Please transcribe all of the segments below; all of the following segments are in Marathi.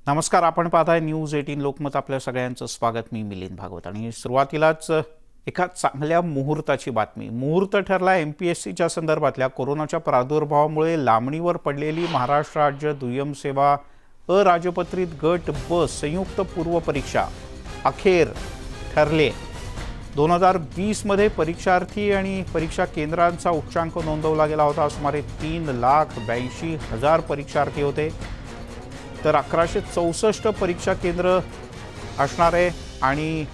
नमस्कार, आपण पाहताय न्यूज 18 लोकमत. आपल्या सगळ्यांचं स्वागत. मी मिलिंद भागवत. आणि सुरुवातीलाच एका चांगल्या मुहूर्ताची बातमी. मुहूर्त ठरला MPSCच्या संदर्भातल्या कोरोनाच्या प्रादुर्भावामुळे लांबणीवर पडलेली महाराष्ट्र राज्य दुय्यम सेवा अराजपत्रित गट ब संयुक्त पूर्व परीक्षा अखेर ठरले. 2020 मध्ये परीक्षार्थी आणि परीक्षा केंद्रांचा उच्चांक नोंदवला गेला होता. सुमारे 3,82,000 परीक्षार्थी होते, तर 1164 परीक्षा केंद्र असणार आहे आणि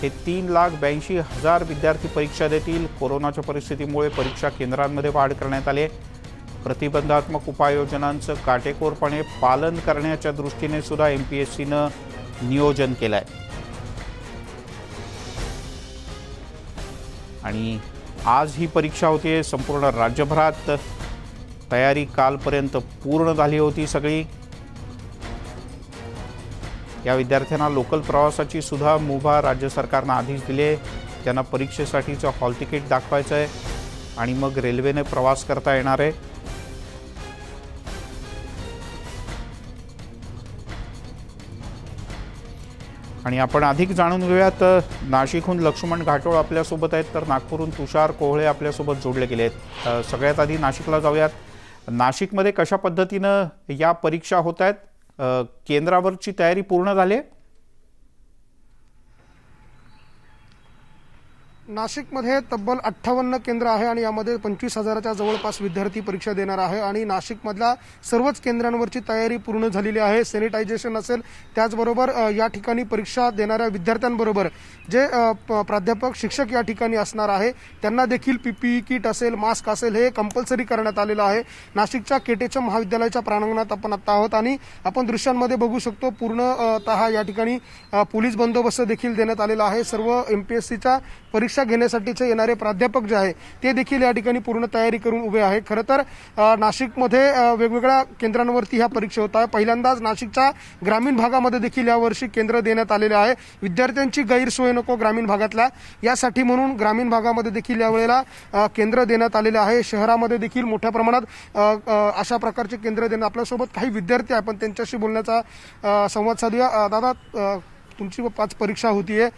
हे 3,82,000 विद्यार्थी परीक्षा देतील. कोरोनाच्या परिस्थितीमुळे परीक्षा केंद्रांमध्ये वाढ करण्यात आली आहे. प्रतिबंधात्मक उपाययोजनांचं काटेकोरपणे पालन करण्याच्या दृष्टीने सुद्धा MPSCनं नियोजन केलं आहे. आणि आज ही परीक्षा होती. संपूर्ण राज्यभरात तयारी कालपर्यंत पूर्ण झाली होती सगळी. या विद्यार्थ्यांना लोकल प्रवासाची सुद्धा मुभा राज्य सरकारनं आधीच दिली आहे. त्यांना परीक्षेसाठीचं हॉल तिकीट दाखवायचं आहे आणि मग रेल्वेने प्रवास करता येणार आहे. आणि आपण अधिक जाणून घेऊयात. नाशिकहून लक्ष्मण घाटोळ आपल्यासोबत आहेत, तर नागपूरहून तुषार कोहळे आपल्यासोबत जोडले गेले आहेत. सगळ्यात आधी नाशिकला जाऊयात. नाशिकमध्ये कशा पद्धतीनं या परीक्षा होत आहेत? केंद्रावरची तयारी पूर्ण झाली आहे? नाशिकमध्ये तब्बल 58 केंद्र आहे आणि यामध्ये 25,000च्या जवळपास विद्यार्थी परीक्षा देणार आहे. आणि नाशिकमधल्या सर्वच केंद्रांवरची तयारी पूर्ण झालेली आहे. सॅनिटायझेशन असेल, त्याचबरोबर या ठिकाणी परीक्षा देणाऱ्या विद्यार्थ्यांबरोबर जे प्राध्यापक शिक्षक या ठिकाणी असणार आहे त्यांना देखील PPE किट असेल, मास्क असेल, हे कंपल्सरी करण्यात आलेलं आहे. नाशिकच्या केटेच्या महाविद्यालयाच्या प्रांगणात आपण आता आहोत आणि आपण दृश्यांमध्ये बघू शकतो पूर्णतः या ठिकाणी पोलीस बंदोबस्त देखील देण्यात आलेला आहे. सर्व MPSCच्या परीक्षा घेण्यासाठीचे येणारे प्राध्यापक जे आहे ते देखील या ठिकाणी पूर्ण तयारी करून उभे आहे. खरं तर नाशिकमध्ये वेगवेगळ्या केंद्रांवरती ह्या परीक्षा होत आहे. पहिल्यांदाच नाशिकच्या ग्रामीण भागामध्ये देखील यावर्षी केंद्र देण्यात आलेले आहे. विद्यार्थ्यांची गैरसोय नको ग्रामीण भागातल्या, यासाठी म्हणून ग्रामीण भागामध्ये देखील यावेळेला केंद्र देण्यात आलेले आहे. शहरामध्ये देखील मोठ्या प्रमाणात अशा प्रकारचे केंद्र देणं. आपल्यासोबत काही विद्यार्थी आहे, आपण त्यांच्याशी बोलण्याचा संवाद साधूया. दादा, तुमची 5 परीक्षा होतीये.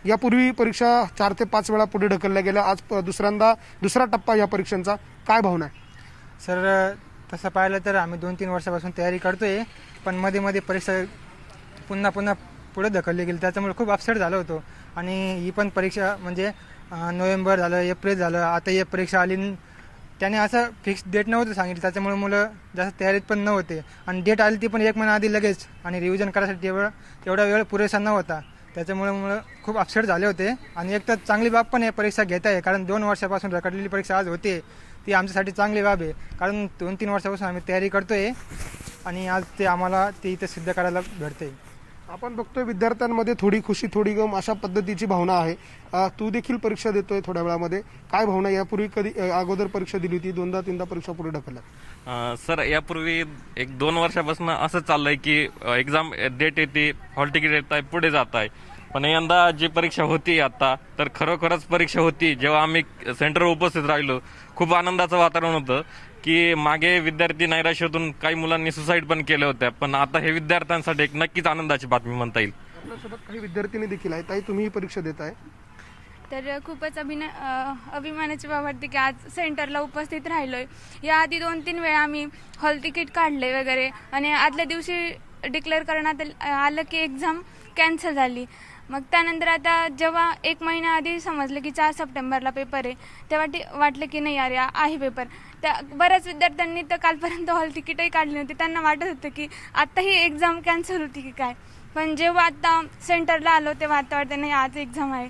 यापूर्वी परीक्षा 4 ते 5 वेळा पुढे ढकलल्या गेल्या. आज दुसरा टप्पा या परीक्षांचा. काय भावना आहे? सर, तसं पाहिलं तर आम्ही 2-3 वर्षापासून तयारी करतोय, पण मध्ये मध्ये परीक्षा पुन्हा पुढे ढकलली गेली. त्याच्यामुळे खूप अपसेट झालो होतो. आणि ही पण परीक्षा म्हणजे नोव्हेंबर झालं, एप्रिल झालं, आता ही परीक्षा आली. त्याने असं फिक्स डेट नव्हतं सांगितलं, त्याच्यामुळे मुलं जास्त तयारीत पण नव्हते. आणि डेट आली ती पण 1 महिना आधी लगेच, आणि रिव्हिजन करायसाठी तेवढा वेळ पुरेसा नव्हता. त्याच्यामुळे मुलं खूप अपसेट झाले होते. आणि एक तर चांगली बाब पण आहे परीक्षा घेत आहे, कारण 2 वर्षापासून रखडलेली परीक्षा आज होते, ती आमच्यासाठी चांगली बाब आहे. कारण 2-3 वर्षापासून आम्ही तयारी करतोय आणि आज ते आम्हाला ते इथं सिद्ध करायला भेटते. आपण बघतोय विद्यार्थ्यांमध्ये थोडी खुशी थोडी गम अशा पद्धतीची भावना आहे. तू देखील परीक्षा देतोय थोड्या वेळामध्ये. काय भावना? यापूर्वी कधी अगोदर परीक्षा दिली होती, 2दा-3दा परीक्षा पुढे ढकलल्या? सर, यापूर्वी 1-2 वर्षापासून असं चाललंय की एक्झाम डेट येते, हॉल तिकीट येत आहे, पुढे जात आहे. पण यंदा जी परीक्षा होती आता, तर खरोखरच परीक्षा होती. जेव्हा आम्ही सेंटरवर उपस्थित राहिलो, खूप आनंदाचं वातावरण होतं की मागे विद्यार्थी नैराश्यातून काही मुलांनी सुसाईड पण केल्या होत्या, पण आता हे विद्यार्थ्यांसाठी एक नक्कीच आनंदाची बातमी म्हणता येईल. आपल्यासोबत काही विद्यार्थ्यांनी देखील आहे. ताई, तुम्ही ही परीक्षा देताय, तर खूपच अभिमानाची बाब वाटते की आज सेंटरला उपस्थित राहिलोय. याआधी 2-3 वेळा आम्ही हॉल तिकीट काढले वगैरे, आणि आदल्या दिवशी डिक्लेअर करण्यात आलं की एक्झाम कॅन्सल झाली. मग त्यानंतर आता जेव्हा 1 महिना आधी समजलं की 4 सप्टेंबरला पेपर आहे, तेव्हा वाटलं की नाही यार, आहे पेपर. त्या बऱ्याच विद्यार्थ्यांनी तर कालपर्यंत हॉल तिकीटही काढली नव्हती. त्यांना वाटत होतं की आता ही एक्झाम कॅन्सल होती की काय. पण जेव्हा आता सेंटरला आलो तेव्हा आता वाटतं नाही, आज एक्झाम आहे.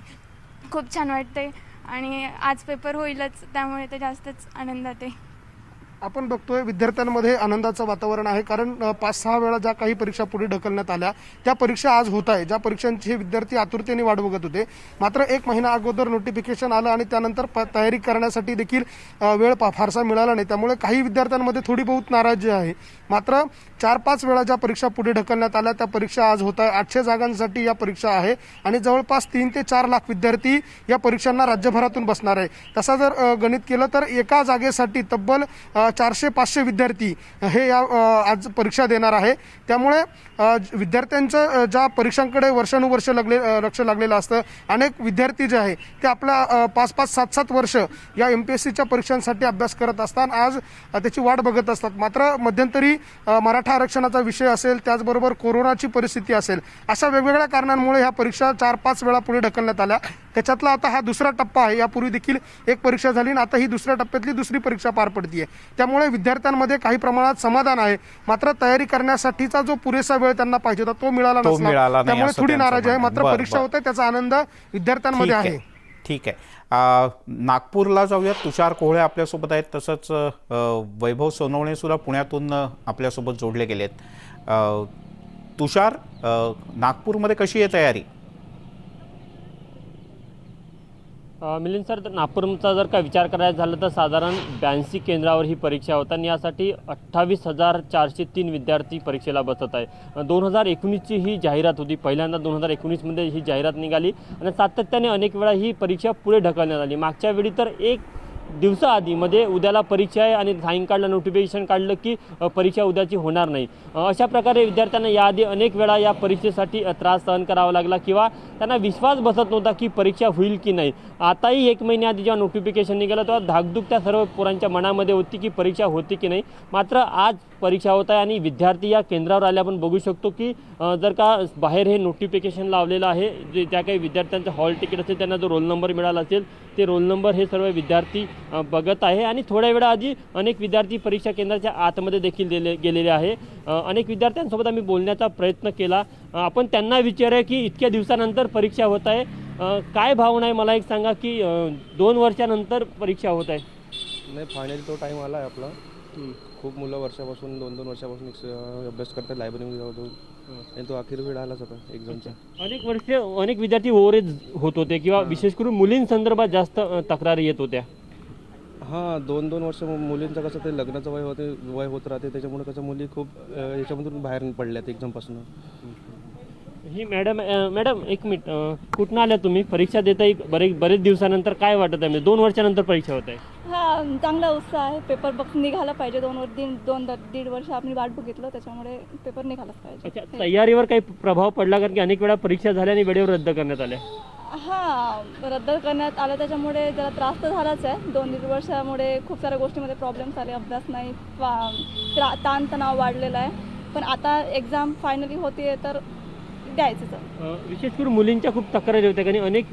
खूप छान वाटतंय आणि आज पेपर होईलच, त्यामुळे तर जास्तच आनंदात आहे. आपण बघतोय विद्यार्थ्यांमध्ये आनंदाचं वातावरण आहे. कारण 5-6 वेळा ज्या काही परीक्षा पुढे ढकलण्यात आल्या त्या परीक्षा आज होत आहे, ज्या परीक्षांची विद्यार्थी आतुरतेने वाट बघत होते. मात्र 1 महिना अगोदर नोटिफिकेशन आलं आणि त्यानंतर तयारी करण्यासाठी देखील वेळ फारसा मिळाला नाही. त्यामुळे काही विद्यार्थ्यांमध्ये थोडी बहुत नाराजी आहे. मात्र 4-5 वेळा ज्या परीक्षा पुढे ढकलण्यात आल्या त्या परीक्षा आज होत आहे. 800 जागांसाठी या परीक्षा आहे आणि जवळपास 3 ते 4 लाख विद्यार्थी या परीक्षांना राज्यभरातून बसणार आहे. तसा जर गणित केलं तर एका जागेसाठी तब्बल 400-500 विद्यार्थी हे या आज परीक्षा देणार आहे. त्यामुळे विद्यार्थ्यांचं ज्या परीक्षांकडे वर्षानुवर्ष लक्ष लागलेलं असतं, अनेक विद्यार्थी जे आहे ते आपल्या 5-5, 7-7 वर्ष या MPSCच्या परीक्षांसाठी अभ्यास करत असतात, आज त्याची वाट बघत असतात. मात्र मध्यंतरी मराठा आरक्षणाचा विषय असेल, त्याचबरोबर कोरोनाची परिस्थिती असेल, अशा वेगवेगळ्या कारणांमुळे ह्या परीक्षा 4-5 वेळा पुढे ढकलण्यात आल्या. त्याच्यातला आता हा दुसरा टप्पा आहे. यापूर्वी देखील एक परीक्षा झाली आणि आता ही दुसऱ्या टप्प्यातली दुसरी परीक्षा पार पडतीये. त्यामुळे विद्यार्थ्यांमध्ये काही प्रमाणात समाधान आहे. मात्र तयारी करण्यासाठीचा जो पुरेसा वेळ त्यांना पाहिजे होता तो मिळाला नसला, त्यामुळे थोडी नाराजी आहे. मात्र परीक्षा होते त्याचा आनंद विद्यार्थ्यांमध्ये आहे. ठीक आहे. नागपूरला जाऊयात. तुषार कोहळे आपल्यासोबत आहेत, तसंच वैभव सोनवणे सुद्धा पुण्यातून आपल्यासोबत जोडले गेलेत. तुषार, नागपूरमध्ये कशी आहे तयारी? मिलिंद सर, नागपूरचा जर का विचार करायचा झाला तर साधारण 82 केंद्रावर ही परीक्षा होत आणि यासाठी 28,403 विद्यार्थी परीक्षेला बसत आहे. 2019ची ही जाहिरात होती. पहिल्यांदा 2019मध्ये ही जाहिरात निघाली आणि सातत्याने अनेक वेळा ही परीक्षा पुढे ढकलण्यात आली. मागच्या वेळी तर एक दिवसाआधी मध्ये उद्याला परीक्षा आहे आणि सायंकाळला नोटिफिकेशन काढलं की परीक्षा उद्याची होणार नाही. अशा प्रकारे विद्यार्थ्यांना याआधी अनेक वेळा या परीक्षेसाठी त्रास सहन करावा लागला किंवा त्यांना विश्वास बसत नव्हता की परीक्षा होईल की नाही. आताही 1 महिन्याआधी जेव्हा नोटिफिकेशन निघालं तेव्हा धाकधूक त्या सर्व पोरांच्या मनामध्ये होती की परीक्षा होती की नाही. मात्र आज परीक्षा होत आहे आणि विद्यार्थी या केंद्रावर आले. आपण बघू शकतो की जर का बाहेर हे नोटिफिकेशन लावलेलं आहे, जे त्या काही विद्यार्थ्यांचं हॉल तिकीट असेल त्यांना जो रोल नंबर मिळाला असेल ते रोल नंबर हे सर्व विद्यार्थी बघत आहे. आणि थोड्या वेळाआधी अनेक विद्यार्थी परीक्षा केंद्राच्या आतमध्ये देखील गेलेले आहे. अनेक विद्यार्थ्यांसोबत आम्ही बोलण्याचा प्रयत्न केला. आपण त्यांना विचारूया की इतक्या दिवसानंतर परीक्षा होत आहे, काय भावना आहे? मला एक सांगा की 2 वर्षानंतर परीक्षा होत आहे. नाही, फायनली तो टाईम आला आहे आपला. खूप मुलं वर्षापासून 2-2 वर्षापासून अभ्यास करतात लायब्ररीमध्ये जाऊन, आणि तो अखेर वेळ आलाच होता एक्झामचा. अनेक विद्यार्थी ओव्हरेज होत होते किंवा विशेष करून मुलींसंदर्भात जास्त तक्रारी येत होत्या. हां, 2-2 वर्ष मुलींचं कसं ते लग्नाचं वय होत राहते, त्याच्यामुळे कसं मुली खूप याच्यामधून बाहेर पडल्यात एक्झामपासून. ही मॅडम एक मिनिट, कुठून आल्या तुम्ही? परीक्षा देता बरेच दिवसानंतर काय वाटत आहे? 2 वर्षानंतर परीक्षा होत आहे. हा, चांगला उत्साह आहे. पेपर बघ निघाला पाहिजे. 2-1.5 वर्ष आपण वाट बघितलं, त्याच्यामुळे पेपर निघालाच पाहिजे. अच्छा, तयारीवर काही प्रभाव पडला? कारण की अनेक वेळा परीक्षा झाल्या आणि वेळेवर रद्द करण्यात आल्या. हां, रद्द करण्यात आलं, त्याच्यामुळे जरा त्रास तर झालाच आहे. 2-1.5 वर्षामुळे खूप साऱ्या गोष्टीमध्ये प्रॉब्लेम्स आले. अभ्यास नाही, ताणतणाव वाढलेला आहे. पण आता एक्झाम फायनली होते तर द्यायचं. विशेष करून मुलींच्या खूप तक्रारी होत्या कारण अनेक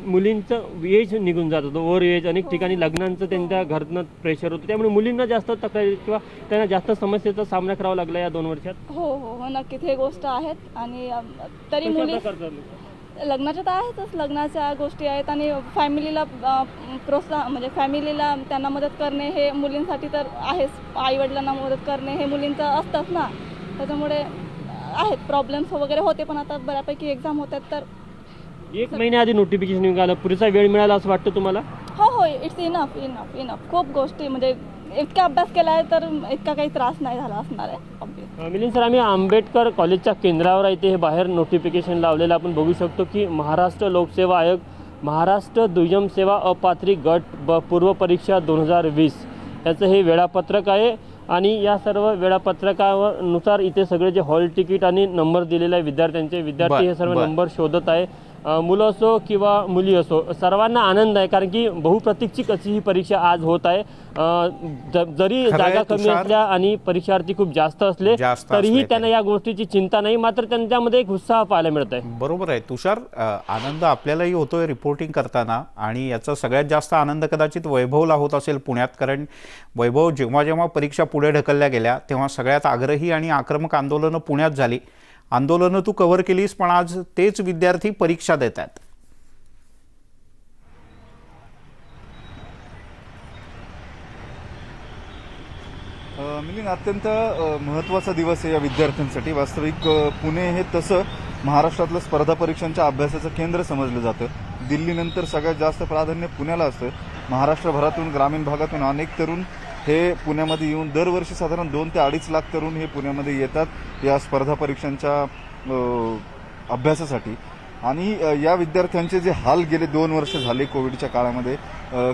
मुलींचं एज निघून जात होतं, ओव्हर एज. अनेक ठिकाणी लग्नांचं त्यांच्या घरनं प्रेशर होतं, त्यामुळे मुलींना जास्त तक्रारी किंवा त्यांना जास्त समस्येचा सामना करावा लागला या 2 वर्षात. हो, नक्कीच हे गोष्ट आहेत. आणि तरी मुली लग्नाच्या तर आहेतच, लग्नाच्या गोष्टी आहेत. आणि फॅमिलीला प्रोत्साहन, म्हणजे फॅमिलीला त्यांना मदत करणे हे मुलींसाठी तर आहेच. आईवडिलांना मदत करणे हे मुलींचं असतंच ना, त्याच्यामुळे आहेत प्रॉब्लेम्स वगैरे होते. पण आता बऱ्यापैकी एक्झाम होतात. तर 1 महिन्याआधी नोटिफिकेशन निघालं, पुरेसा वेळ मिळाला असं वाटतं तुम्हाला? हो, इट्स इनफ. खूप गोष्टी, म्हणजे इतका अभ्यास केला आहे तर इतका काही त्रास नाही झाला असणार आहे. मिलिंद सर, आम्ही आंबेडकर कॉलेजच्या केंद्रावर आहे, हे बाहेर नोटिफिकेशन लावलेलं आपण बघू शकतो की महाराष्ट्र लोकसेवा आयोग, महाराष्ट्र दुय्यम सेवा अपात्री गट पूर्व परीक्षा 2020 याचं हे वेळापत्रक आहे. आणि या सर्व वेळापत्रकानुसार इथे सगळे जे हॉल तिकीट आणि नंबर दिलेले आहे विद्यार्थी हे सर्व नंबर शोधत आहे. मुलं असो किंवा मुली असो, सर्वांना आनंद आहे कारण की बहुप्रतीक्षित अशी ही परीक्षा आज होत आहे. जरी जागा कमी असल्या आणि परीक्षार्थी खूप जास्त असले तरीही त्यांना या गोष्टीची चिंता नाही. मात्र त्यांच्यामध्ये एक उत्साह पाहायला मिळत आहे. बरोबर आहे तुषार, आनंद आपल्यालाही होतोय रिपोर्टिंग करताना. आणि याचा सगळ्यात जास्त आनंद कदाचित वैभवला होत असेल पुण्यात, कारण वैभव जेव्हा परीक्षा पुढे ढकलल्या गेल्या तेव्हा सगळ्यात आग्रही आणि आक्रमक आंदोलनं पुण्यात झाली. आंदोलनं तू कव्हर केलीस, पण आज तेच विद्यार्थी परीक्षा देत आहेत. मिलिंद, अत्यंत महत्त्वाचा दिवस आहे या विद्यार्थ्यांसाठी. वास्तविक पुणे हे तसं महाराष्ट्रातलं स्पर्धा परीक्षांच्या अभ्यासाचं केंद्र समजलं जातं. दिल्लीनंतर सगळ्यात जास्त प्राधान्य पुण्याला असतं. महाराष्ट्रभरातून, ग्रामीण भागातून अनेक तरुण हे पुण्यामध्ये येऊन दरवर्षी साधारण 2 ते 2.5 लाख तरुण हे पुण्यामध्ये येतात या स्पर्धा परीक्षांच्या अभ्यासासाठी. आणि या विद्यार्थ्यांचे जे हाल गेले 2 वर्ष झाले कोविडच्या काळामध्ये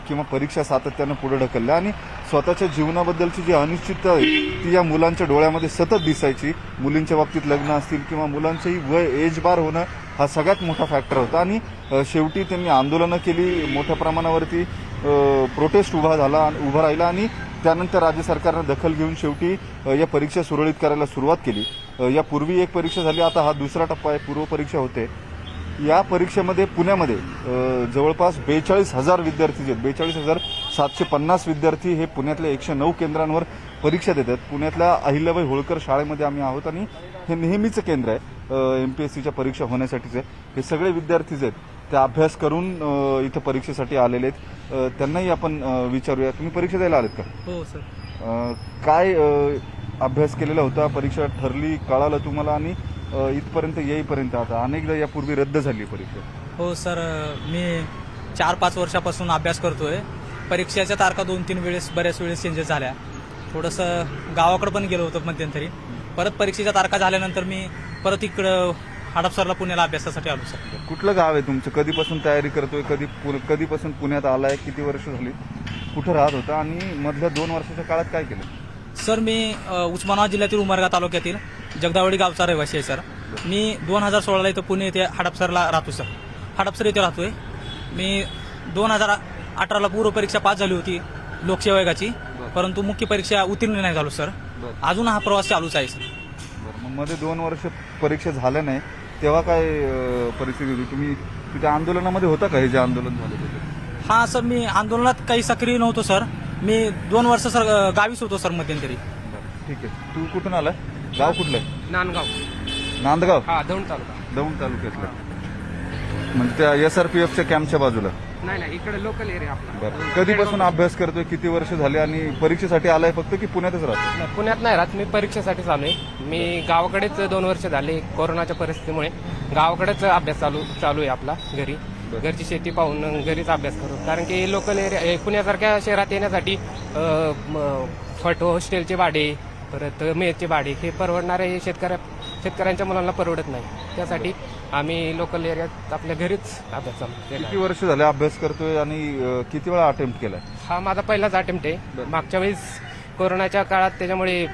किंवा परीक्षा सातत्यानं पुढे ढकलल्या, आणि स्वतःच्या जीवनाबद्दलची जी अनिश्चितता आहे ती या मुलांच्या डोळ्यामध्ये सतत दिसायची. मुलींच्या बाबतीत लग्न असतील किंवा मुलांचंही वय एज बार होणं हा सगळ्यात मोठा फॅक्टर होता. आणि शेवटी त्यांनी आंदोलनं केली, मोठ्या प्रमाणावरती प्रोटेस्ट उभा राहिला आणि त्यानंतर राज्य सरकारनं दखल घेऊन शेवटी या परीक्षा सुरळीत करायला सुरुवात केली. यापूर्वी एक परीक्षा झाली, आता हा दुसरा टप्पा आहे, पूर्व परीक्षा होते. या परीक्षेमध्ये पुण्यामध्ये जवळपास 42,000 विद्यार्थी जे आहेत, 42,750 विद्यार्थी हे पुण्यातल्या 109 केंद्रांवर परीक्षा देतात. पुण्यातल्या अहिल्याबाई होळकर शाळेमध्ये आम्ही आहोत आणि हे नेहमीचं केंद्र आहे MPSCच्या परीक्षा होण्यासाठीचं. हे सगळे विद्यार्थी जे आहेत ते अभ्यास करून इथं परीक्षेसाठी आलेले आहेत. त्यांनाही आपण विचारूया, तुम्ही परीक्षा द्यायला आलेत का? हो सर. काय अभ्यास केलेला होता, परीक्षा ठरली, कळालं तुम्हाला आणि इथपर्यंत येईपर्यंत आता अनेकदा यापूर्वी रद्द झाली परीक्षा? हो सर, मी 4-5 वर्षापासून अभ्यास करतोय. परीक्षेच्या तारखा 2-3 बऱ्याच वेळेस चेंजेस झाल्या. थोडंसं गावाकडे पण गेलो होतो मध्यंतरी. परत परीक्षेच्या तारखा झाल्यानंतर मी परत इकडं हडपसरला पुण्याला अभ्यासासाठी आलो सर. कुठलं गाव आहे तुमचं? कधीपासून तयारी करतोय? कधीपासून पुण्यात आलाय? किती वर्ष झाली? कुठं राहत होता आणि मधल्या 2 वर्षाच्या काळात काय केलं? सर, मी उस्मानाबाद जिल्ह्यातील उमरगा तालुक्यातील जगदावडी गावचा रहिवासी आहे सर. मी 2016ला इथं पुणे येथे हडपसरला राहतो सर. हडपसर येथे राहतोय मी. 2018ला पूर्व परीक्षा पास झाली होती लोकसेवा आयोगाची, परंतु मुख्य परीक्षा उत्तीर्ण नाही झालो सर. अजून हा प्रवास चालूच आहे सर. मध्ये 2 वर्ष परीक्षा झाल्या नाही तेव्हा काय परिस्थिती होती? तुम्ही तुझ्या आंदोलनामध्ये होता का, हे जे आंदोलन झालं त्याचं? हां सर, मी आंदोलनात काही सक्रिय नव्हतो सर. मी 2 वर्ष सर गावीच होतो सर मध्यंतरी. ठीक आहे. तू कुठून आलाय? गाव कुठलं आहे? नांदगाव. नांदगाव? हा, दौंड तालुका. दौंड तालुक्यातलं म्हणजे त्या SRPFच्या कॅम्पच्या बाजूला? नाही, इकडे लोकल एरिया आपला. बरं. कधीपासून अभ्यास करतोय? किती वर्ष झाले आणि परीक्षेसाठी आलाय फक्त की पुण्यातच राहतो? पुण्यात नाही राहत, मी परीक्षेसाठी चालू आहे. मी गावाकडेच 2 वर्ष झाले, कोरोनाच्या परिस्थितीमुळे गावाकडेच अभ्यास चालू आहे आपला. घरची शेती पाहून घरीच अभ्यास करू. कारण की लोकल एरिया पुण्यासारख्या शहरात येण्यासाठी हॉस्टेलचे भाडे, परत मेसचे भाडे हे परवडणारे शेतकऱ्यांच्या मुलांना परवडत नाही. त्यासाठी आम्ही लोकल एरियात आपल्या घरीच अभ्यास चालू. किती वर्ष झाले अभ्यास करतोय आणि किती वेळा अटेम्प्ट केलाय? हा माझा पहिलाच अटेम्प्ट आहे. मागच्या वेळेस कोरोनाच्या काळात त्याच्यामुळे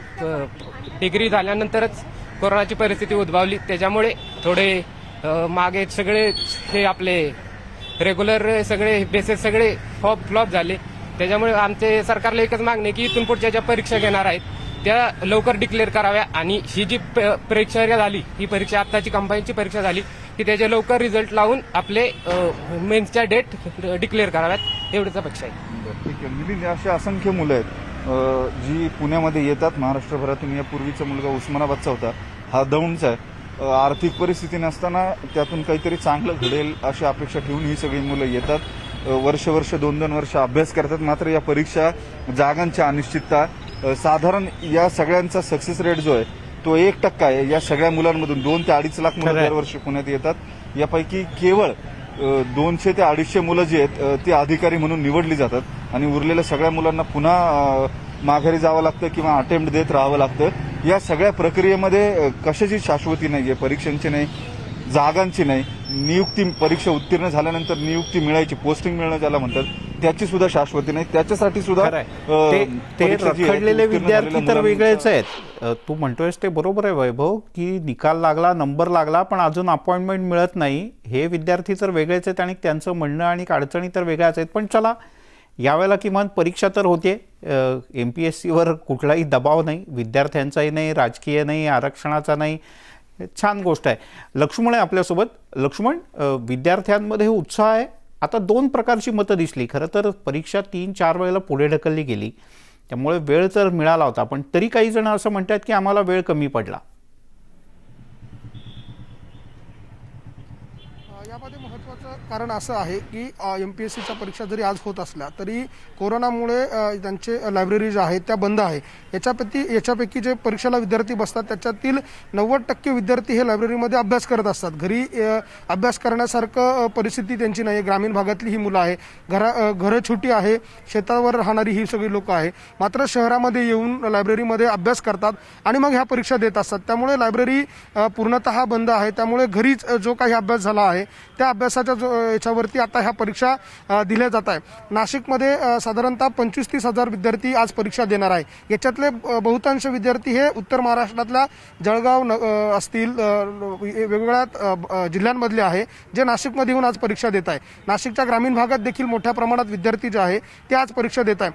डिग्री झाल्यानंतरच कोरोनाची परिस्थिती उद्भवली, त्याच्यामुळे थोडे मागे सगळे हे आपले रेग्युलर सगळे बेसेस सगळे फ्लॉप झाले. त्याच्यामुळे आमचे सरकारला एकच मागणी की इथून पुढच्या ज्या परीक्षा घेणार आहेत त्या लवकर डिक्लेअर कराव्या आणि ही जी परीक्षा झाली, ही परीक्षा आत्ताची कंबाईनची परीक्षा झाली की त्याचे लवकर रिझल्ट लावून आपले मेन्सच्या डेट डिक्लेअर कराव्यात, एवढीच अपेक्षा आहे. ठीक आहे. मिलिंद, अशी असंख्य मुलं आहेत जी पुण्यामध्ये येतात महाराष्ट्रभरातून. यापूर्वीचा मुलगा उस्मानाबादचा होता, हा दौंडचा आहे. आर्थिक परिस्थिती नसताना त्यातून काहीतरी चांगलं घडेल अशी अपेक्षा ठेवून ही सगळी मुलं येतात. वर्ष 2-2 वर्ष अभ्यास करतात. मात्र या परीक्षा जागांची अनिश्चितता, साधारण या सगळ्यांचा सक्सेस रेट जो आहे तो 1% आहे. या सगळ्या मुलांमधून 2 ते 2.5 लाख मुलं दरवर्षी पुण्यात येतात. यापैकी केवळ 200 ते 250 मुलं जी आहेत ती अधिकारी म्हणून निवडली जातात आणि उरलेल्या सगळ्या मुलांना पुन्हा माघारी जावं लागतं किंवा अटेम्प्ट देत राहावं लागतं. या सगळ्या प्रक्रियेमध्ये कशाची शाश्वती नाही आहे, परीक्षांची नाही, जागांची नाही. नियुक्ती, परीक्षा उत्तीर्ण झाल्यानंतर नियुक्ती मिळायची, पोस्टिंग मिळणं ज्याला म्हणतात, त्याची सुद्धा शाश्वती नाही. त्याच्यासाठी सुद्धा ते रखडलेले विद्यार्थी तर वेगळेच आहेत. तू म्हणतोयस ते बरोबर आहे वैभव, की निकाल लागला, नंबर लागला, पण अजून अपॉइंटमेंट मिळत नाही. हे विद्यार्थी तर वेगळेच आहेत आणि त्यांचं म्हणणं आणि अडचणी तर वेगळ्याच आहेत. पण चला, यावेळेला किमान परीक्षा तर होते. MPSCवर कुठलाही दबाव नाही, विद्यार्थ्यांचाही नाही, राजकीय नाही, आरक्षणाचा नाही. छान गोष्ट आहे. लक्ष्मण आहे आपल्यासोबत. लक्ष्मण, विद्यार्थ्यांमध्ये उत्साह आहे. आता 2 प्रकारची मतं दिसली. खरं तर परीक्षा 3-4 वेळेला पुढे ढकलली गेली, त्यामुळे वेळ तर मिळाला होता, पण तरी काही जण असं म्हणतात की आम्हाला वेळ कमी पडला. यामध्ये महत्त्वाचं कारण असं आहे की MPSCच्या परीक्षा जरी आज होत असल्या तरी कोरोनामुळे त्यांचे लायब्ररीज आहेत त्या बंद आहे. याच्यापैकी जे परीक्षेला विद्यार्थी बसतात त्याच्यातील 90% विद्यार्थी हे लायब्ररीमध्ये अभ्यास करत असतात. घरी अभ्यास करण्यासारखं परिस्थिती त्यांची नाही. ग्रामीण भागातली ही मुलं आहे, घरं छोटी आहे, शेतावर राहणारी ही सगळी लोकं आहे. मात्र शहरामध्ये येऊन लायब्ररीमध्ये अभ्यास करतात आणि मग ह्या परीक्षा देत असतात. त्यामुळे लायब्ररी पूर्णतः बंद आहे. त्यामुळे घरीच जो काही अभ्यास झाला आहे त्या अभ्यासाच्या याच्यावरती आता ह्या परीक्षा दिल्या जात आहे. नाशिकमध्ये साधारणतः 25-30 हजार विद्यार्थी आज परीक्षा देणार आहे. याच्यातले बहुतांश विद्यार्थी हे उत्तर महाराष्ट्रातल्या जळगाव असतील वेगवेगळ्या जिल्ह्यांमधले आहे, जे नाशिकमध्ये येऊन आज परीक्षा देत आहे. नाशिकच्या ग्रामीण भागात देखील मोठ्या प्रमाणात विद्यार्थी जे आहे ते आज परीक्षा देत आहे.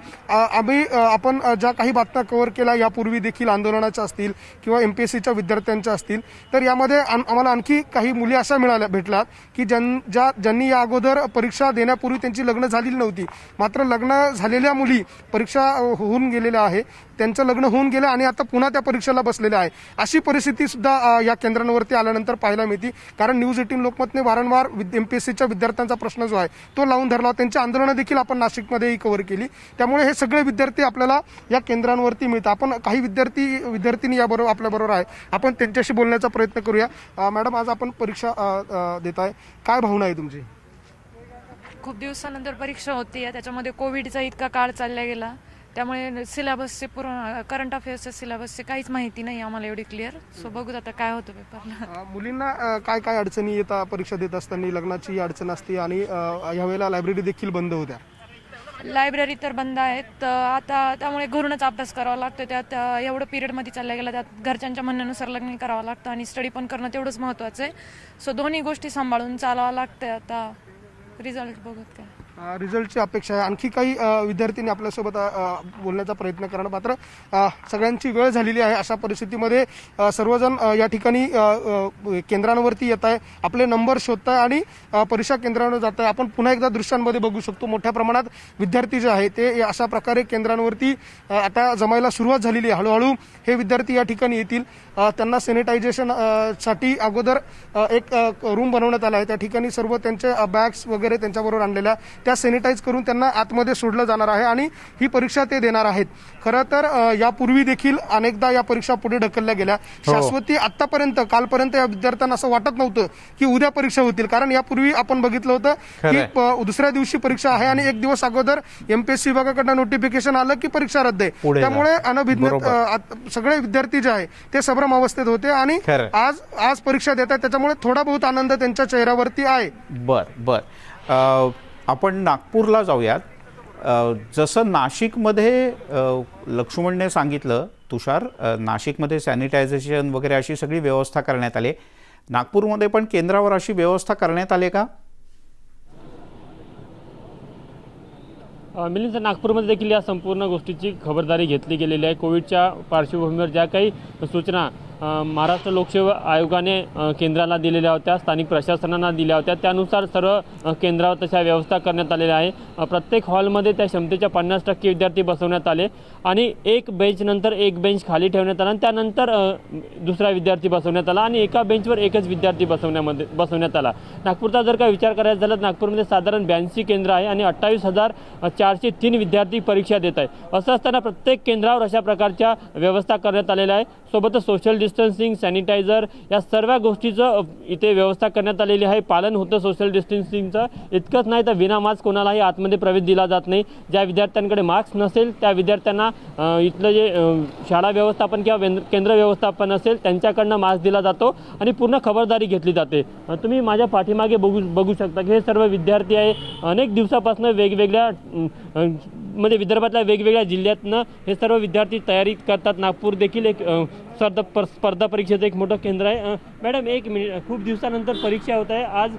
आपण ज्या काही बातम्या कव्हर केल्या यापूर्वी देखील आंदोलनाच्या असतील किंवा MPSCच्या विद्यार्थ्यांच्या असतील, तर यामध्ये आम्हाला आणखी काही मुली अशा भेटल्यात की ज्यांनी या अगोदर परीक्षा देण्यापूर्वी त्यांची लग्न झालेली नव्हती, मात्र लग्न झालेल्या मुली परीक्षा होऊन गेलेल्या आहे, त्यांचं लग्न होऊन गेलं आणि आता पुन्हा त्या परीक्षेला बसलेल्या आहे. अशी परिस्थिती सुद्धा या केंद्रांवरती आल्यानंतर पाहायला मिळते. कारण न्यूज 18 लोकमतने वारंवार MPSCच्या विद्यार्थ्यांचा प्रश्न जो आहे तो लावून धरला. त्यांची आंदोलनं देखील आपण नाशिकमध्येही कव्हर केली. त्यामुळे हे सगळे विद्यार्थी आपल्याला या केंद्रांवरती मिळतात. आपण काही विद्यार्थिनी याबरोबर आपल्याबरोबर आहे, आपण त्यांच्याशी बोलण्याचा प्रयत्न करूया. मॅडम, आज आपण परीक्षा देत आहे, काय भावना आहे तुमची? खूप दिवसानंतर परीक्षा होती आहे, त्याच्यामध्ये कोविडचा इतका काळ चालला गेला, त्यामुळे सिलेबसचे पूर्ण करंट अफेअर्सच्या सिलेबसचे काहीच माहिती नाही आम्हाला एवढी क्लिअर. सो बघूत आता काय होतं पेपरला. मुलींना काय काय अडचणी येतात परीक्षा देत असताना? लग्नाची अडचण असते आणि यावेळेला लायब्ररी देखील बंद होत्या. लायब्ररी तर बंद आहेत आता, त्यामुळे घरूनच अभ्यास करावा लागतो. त्यात एवढं पिरियडमध्ये चालला गेला, त्यात घरच्यांच्या म्हणण्यानुसार लग्न करावं लागतं आणि स्टडी पण करणं तेवढंच महत्त्वाचं आहे. सो दोन्ही गोष्टी सांभाळून चालावं लागतं. आता रिझल्ट बघत काय रिझल्टची अपेक्षा आहे. आणखी काही विद्यार्थ्यांनी आपल्यासोबत बोलण्याचा प्रयत्न करणं, मात्र सगळ्यांची वेळ झालेली आहे. अशा परिस्थितीमध्ये सर्वजण या ठिकाणी केंद्रांवरती येत आहे, आपले नंबर शोधत आहे आणि परीक्षा केंद्रांवर जात आहे. आपण पुन्हा एकदा दृश्यांमध्ये बघू शकतो, मोठ्या प्रमाणात विद्यार्थी जे आहे ते अशा प्रकारे केंद्रांवरती आता जमायला सुरुवात झालेली आहे. हळूहळू हे विद्यार्थी या ठिकाणी येतील. त्यांना सॅनिटायझेशन साठी अगोदर एक रूम बनवण्यात आला आहे. त्या ठिकाणी सर्व त्यांचे बॅग्स वगैरे त्यांच्याबरोबर आणलेल्या त्या सॅनिटाईज करून त्यांना आतमध्ये सोडलं जाणार आहे आणि ही परीक्षा ते देणार आहेत. खरं तर यापूर्वी देखील अनेकदा या परीक्षा पुढे ढकलल्या गेल्या. शाश्वती आतापर्यंत कालपर्यंत या विद्यार्थ्यांना असं वाटत नव्हतं की उद्या परीक्षा होतील, कारण यापूर्वी आपण बघितलं होतं की दुसऱ्या दिवशी परीक्षा आहे आणि एक दिवस अगोदर MPSC विभागाकडनं नोटिफिकेशन आलं की परीक्षा रद्द आहे. त्यामुळे अनभिज्ञ सगळे विद्यार्थी जे आहे ते संभ्रम अवस्थेत होते आणि आज परीक्षा देत आहेत. त्याच्यामुळे थोडा बहुत आनंद त्यांच्या चेहऱ्यावरती आहे. बर आपण नागपूरला जाऊयात. जसं नाशिकमध्ये लक्ष्मणने सांगितलं, तुषार, नाशिकमध्ये सॅनिटायझेशन वगैरे अशी सगळी व्यवस्था करण्यात आली. नागपूरमध्ये पण केंद्रावर अशी व्यवस्था करण्यात आली का? मिलिंद, नागपूरमध्ये देखील या संपूर्ण गोष्टीची खबरदारी घेतली गेलेली आहे. कोविडच्या पार्श्वभूमीवर ज्या काही सूचना महाराष्ट्र लोकसेवा आयोगाने केंद्राला दिलेल्या होत्या, स्थानिक प्रशासनांना दिल्या होत्या, त्यानुसार सर्व केंद्रावर तशा व्यवस्था करण्यात आलेल्या आहे. प्रत्येक हॉलमध्ये त्या क्षमतेच्या 50% विद्यार्थी बसवण्यात आले आणि एक बेंचनंतर एक बेंच खाली ठेवण्यात आला आणि त्यानंतर दुसरा विद्यार्थी बसवण्यात आला आणि एका बेंचवर एकच विद्यार्थी बसवण्यात आला. नागपूरचा जर का विचार करायचा झाला तर नागपूरमध्ये साधारण 82 केंद्र आहे आणि 28,403 विद्यार्थी परीक्षा देत आहे. असं असताना प्रत्येक केंद्रावर अशा प्रकारच्या व्यवस्था करण्यात आलेल्या आहे. सोबतच सोशल डिस्टन्सिंग, सॅनिटायझर या सर्व गोष्टीचं इथे व्यवस्था करण्यात आलेली आहे. पालन होतं सोशल डिस्टन्सिंगचं. इतकंच नाही तर विना मास्क कोणालाही आतमध्ये प्रवेश दिला जात नाही. ज्या विद्यार्थ्यांकडे मास्क नसेल त्या विद्यार्थ्यांना इथलं जे शाळा व्यवस्थापन किंवा केंद्र व्यवस्थापन असेल त्यांच्याकडनं मास्क दिला जातो आणि पूर्ण खबरदारी घेतली जाते. तुम्ही माझ्या पाठीमागे बघू शकता की हे सर्व विद्यार्थी आहे. अनेक दिवसापासून वेगवेगळ्या म्हणजे विदर्भातल्या वेगवेगळ्या जिल्ह्यातनं हे सर्व विद्यार्थी तयारी करतात. नागपूर देखील एक स्पर्धा परीक्षेचं एक मोठं केंद्र आहे. मॅडम, एक मिनिट, खूप दिवसानंतर परीक्षा होत आहे, आज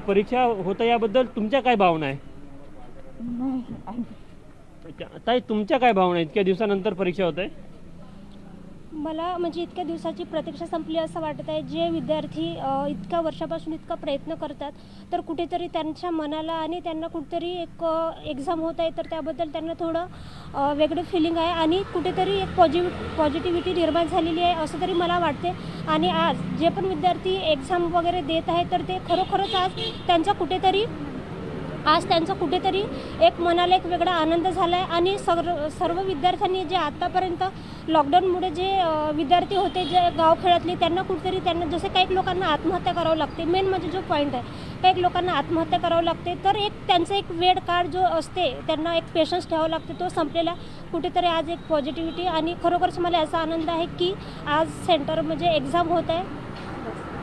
परीक्षा होत आहे, याबद्दल तुमच्या काय भावना आहे? ताई, तुमच्या काय भावना आहे? इतक्या दिवसानंतर परीक्षा होत आहे. मला म्हणजे इतक्या दिवसाची प्रतीक्षा संपली असं वाटत आहे. जे विद्यार्थी इतक्या वर्षापासून इतका प्रयत्न करतात, तर कुठेतरी त्यांच्या मनाला आणि त्यांना कुठेतरी एक एक्झाम होत आहे तर त्याबद्दल त्यांना थोडं वेगळं फिलिंग आहे आणि कुठेतरी एक पॉझिटिव्हिटी निर्माण झालेली आहे असं तरी मला वाटते. आणि आज जे पण विद्यार्थी एक्झाम वगैरे देत आहे तर ते खरोखरच आज त्यांचा कुठेतरी एक मनाला एक वेगळा आनंद झाला आहे. आणि सर्व विद्यार्थ्यांनी जे आत्तापर्यंत लॉकडाऊनमुळे जे विद्यार्थी होते जे गावखेड्यातले त्यांना जसे काही लोकांना आत्महत्या करावं लागते, मेन म्हणजे जो पॉईंट आहे, काही लोकांना आत्महत्या करावं लागते, तर त्यांचा एक वेळ काळ जो असते त्यांना एक पेशन्स ठेवावं लागते, तो संपलेला कुठेतरी आज एक पॉझिटिव्हिटी. आणि खरोखरच मला असा आनंद आहे की आज सेंटर म्हणजे एक्झाम होत आहे.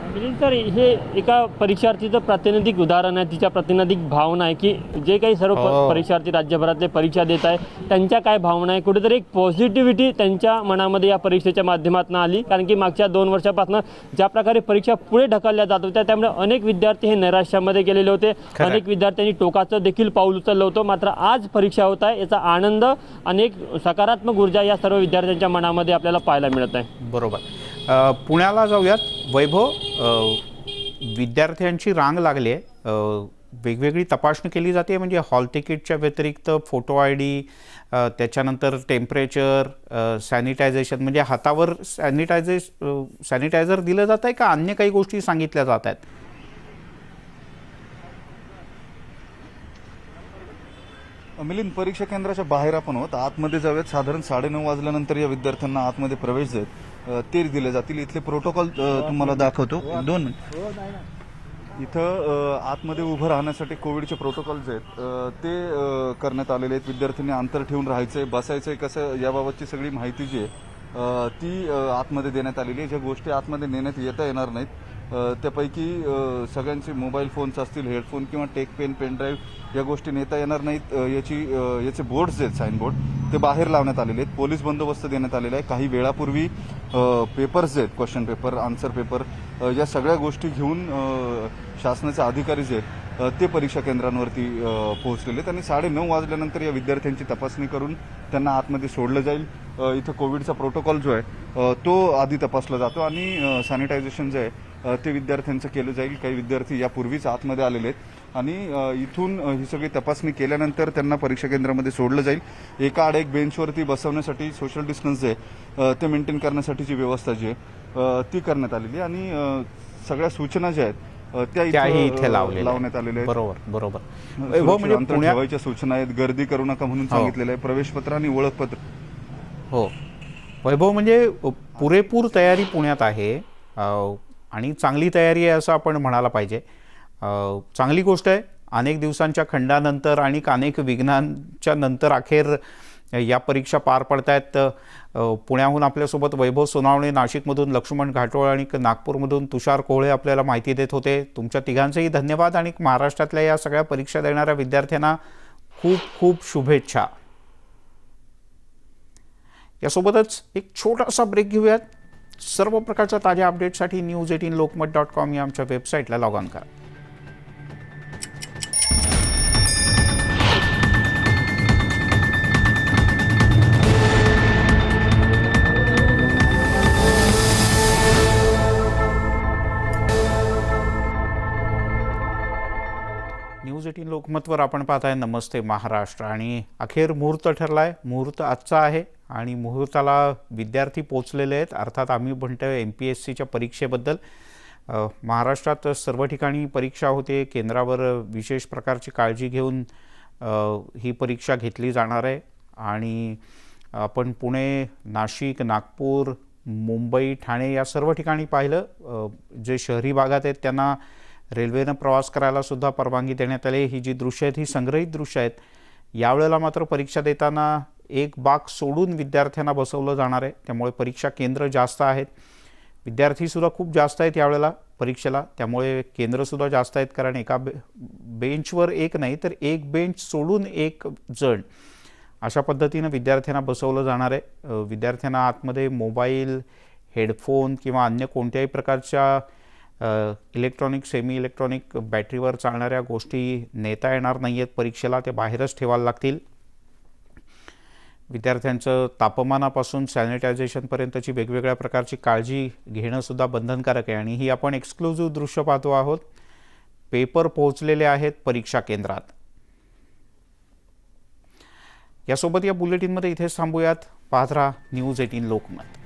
मिलिंद सर, हे एका परीक्षार्थीचं प्रातिनिधिक उदाहरण आहे, तिच्या प्रातिनिधिक भावना आहे की जे काही सर्व परीक्षार्थी राज्यभरातले परीक्षा देत आहे त्यांच्या काय भावना आहे. कुठेतरी एक पॉझिटिव्हिटी त्यांच्या मनामध्ये या परीक्षेच्या माध्यमातून आली, कारण की मागच्या 2 वर्षापासून ज्या प्रकारे परीक्षा पुढे ढकलल्या जात होत्या त्यामुळे अनेक विद्यार्थी हे नैराश्यामध्ये गेलेले होते. अनेक विद्यार्थ्यांनी टोकाचं देखील पाऊल उचललं होतं. मात्र आज परीक्षा होत आहे, याचा आनंद अनेक सकारात्मक ऊर्जा या सर्व विद्यार्थ्यांच्या मनामध्ये आपल्याला पाहायला मिळत आहे. बरोबर. पुण्याला जाऊयात. वैभव, विद्यार्थ्यांची रांग लागली आहे, वेगवेगळी तपासणी केली जाते, म्हणजे हॉल तिकीटच्या व्यतिरिक्त फोटो ID, त्याच्यानंतर टेम्परेचर, सॅनिटायझेशन, म्हणजे हातावर सॅनिटायझर दिलं जात आहे का अन्य काही गोष्टी सांगितल्या जात आहेत? मिलिंद, परीक्षा केंद्राच्या बाहेर आपण आहोत, आतमध्ये जाऊयात. साधारण 9:30 वाजल्यानंतर या विद्यार्थ्यांना आतमध्ये प्रवेश ते दिले जातील. इथले प्रोटोकॉल तुम्हाला दाखवतो. 2 मिनिट. इथं आतमध्ये उभं राहण्यासाठी कोविडचे प्रोटोकॉल जे आहेत ते करण्यात आलेले आहेत. विद्यार्थ्यांनी अंतर ठेवून राहायचंय, बसायचंय कसं याबाबतची सगळी माहिती जी आहे ती आतमध्ये देण्यात आलेली आहे. ज्या गोष्टी आतमध्ये नेण्यात येणार नाहीत त्यापैकी सगळ्यांचे मोबाईल फोन्स असतील, हेडफोन किंवा टेक पेन, पेनड्राईव्ह या गोष्टी नेता येणार नाहीत. याचे बोर्ड्स आहेत, साईन बोर्ड, ते बाहेर लावण्यात आलेले आहेत. पोलीस बंदोबस्त देण्यात आलेला आहे. काही वेळापूर्वी पेपर्स आहेत, क्वेश्चन पेपर, आन्सर पेपर, या सगळ्या गोष्टी घेऊन शासनाचे अधिकारी जे आहेत ते परीक्षा केंद्रांवरती पोहोचलेले आहेत. आणि 9:30 वाजल्यानंतर या विद्यार्थ्यांची तपासणी करून त्यांना आतमध्ये सोडलं जाईल. इथं कोविडचा प्रोटोकॉल जो आहे तो आधी तपासला जातो आणि सॅनिटायझेशन जे आहे ते विद्यार्थ्यांचं केलं जाईल. काही विद्यार्थी यापूर्वीच आतमध्ये आलेले आहेत आणि इथून ही सगळी तपासणी केल्यानंतर त्यांना परीक्षा केंद्रामध्ये सोडलं जाईल. एका आड एक बेंचवरती बसवण्यासाठी सोशल डिस्टन्स जे आहे ते मेंटेन करण्यासाठीची व्यवस्था जी आहे ती करण्यात आलेली आहे. आणि सगळ्या सूचना ज्या आहेत त्याही इथे लावण्यात आलेल्या आहेत. बरोबर. म्हणजे अंतर ठेवायच्या सूचना आहेत, गर्दी करू नका म्हणून सांगितलेलं आहे, प्रवेशपत्र आणि ओळखपत्र. हो वैभव, म्हणजे पुरेपूर तयारी पुण्यात आहे आणि चांगली तयारी आहे असं आपण म्हणायला पाहिजे. चांगली गोष्ट आहे. अनेक दिवसांच्या खंडानंतर आणि अनेक विघ्नांच्या नंतर अखेर या परीक्षा पार पडत आहेत. पुण्याहून आपल्यासोबत वैभव सोनावणे, नाशिकमधून लक्ष्मण घाटोळ आणि नागपूरमधून तुषार कोहळे आपल्याला माहिती देत होते. तुमच्या तिघांचेही धन्यवाद आणि महाराष्ट्रातल्या या सगळ्या परीक्षा देणाऱ्या विद्यार्थ्यांना खूप खूप शुभेच्छा. यासोबतच एक छोटासा ब्रेक घेऊयात. सर्व प्रकारच्या ताज्या अपडेटसाठी news18lokmat.com या आमच्या वेबसाईटला लॉग ऑन करा. News18 लोकमतवर आपण पाहताय नमस्ते महाराष्ट्र. आणि अखेर मुहूर्त ठरलाय. मुहूर्त आजचा आहे आणि मुहूर्ताला विद्यार्थी पोचलेले आहेत. अर्थात आम्ही म्हणतोय MPSCच्या परीक्षेबद्दल. महाराष्ट्रात सर्व ठिकाणी परीक्षा होते. केंद्रावर विशेष प्रकारची काळजी घेऊन ही परीक्षा घेतली जाणार आहे. आणि आपण पुणे, नाशिक, नागपूर, मुंबई, ठाणे या सर्व ठिकाणी पाहिलं. जे शहरी भागात आहेत त्यांना रेल्वेनं प्रवास करायला सुद्धा परवानगी देण्यात आली. ही जी दृश्य आहेत ही संग्रहित दृश्य आहेत. यावेळेला मात्र परीक्षा देताना एक बाक सोडून विद्यार्थ्यांना बसवलं जाणार आहे. त्यामुळे परीक्षा केंद्र जास्त आहेत. विद्यार्थीसुद्धा खूप जास्त आहेत यावेळेला परीक्षेला. त्यामुळे केंद्रसुद्धा जास्त आहेत, कारण एका बेंचवर एक नाही तर एक बेंच सोडून एक जण अशा पद्धतीनं विद्यार्थ्यांना बसवलं जाणार आहे. विद्यार्थ्यांना आतमध्ये मोबाईल, हेडफोन किंवा अन्य कोणत्याही प्रकारच्या इलेक्ट्रॉनिक, सेमी इलेक्ट्रॉनिक, बॅटरीवर चालणाऱ्या गोष्टी नेता येणार नाही आहेत परीक्षेला. ते बाहेरच ठेवायला लागतील. विद्यार्थ्यांचं तापमानापासून सॅनिटायझेशनपर्यंतची वेगवेगळ्या प्रकारची काळजी घेणंसुद्धा बंधनकारक आहे. आणि ही आपण एक्सक्लुझिव्ह दृश्य पाहतो आहोत. पेपर पोहोचलेले आहेत परीक्षा केंद्रात. यासोबत या बुलेटिनमध्ये इथेच थांबूयात. पाहत राहा News18 लोकमत.